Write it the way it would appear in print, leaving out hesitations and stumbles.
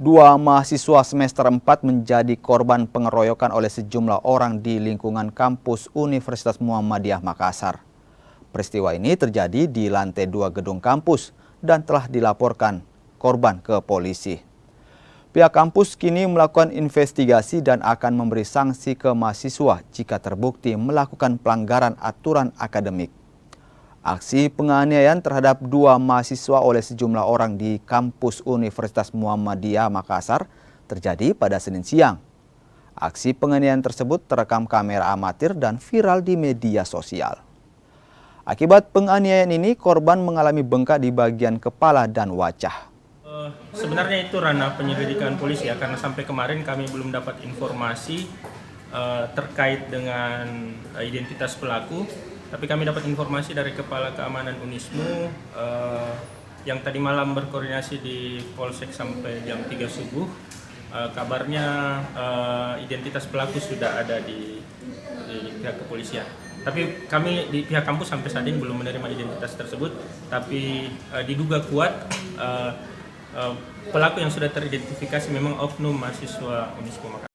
Dua mahasiswa semester 4 menjadi korban pengeroyokan oleh sejumlah orang di lingkungan kampus Universitas Muhammadiyah Makassar. Peristiwa ini terjadi di lantai 2 gedung kampus dan telah dilaporkan korban ke polisi. Pihak kampus kini melakukan investigasi dan akan memberi sanksi ke mahasiswa jika terbukti melakukan pelanggaran aturan akademik. Aksi penganiayaan terhadap dua mahasiswa oleh sejumlah orang di kampus Universitas Muhammadiyah Makassar terjadi pada Senin siang. Aksi penganiayaan tersebut terekam kamera amatir dan viral di media sosial. Akibat penganiayaan ini, korban mengalami bengkak di bagian kepala dan wajah. Sebenarnya itu ranah penyelidikan polisi ya, karena sampai kemarin kami belum dapat informasi terkait dengan identitas pelaku. Tapi kami dapat informasi dari Kepala Keamanan Unismu yang tadi malam berkoordinasi di Polsek sampai jam 3 subuh. Kabarnya identitas pelaku sudah ada di pihak kepolisian. Tapi kami di pihak kampus sampai saat ini belum menerima identitas tersebut. Tapi diduga kuat pelaku yang sudah teridentifikasi memang oknum mahasiswa Unismu Makassar.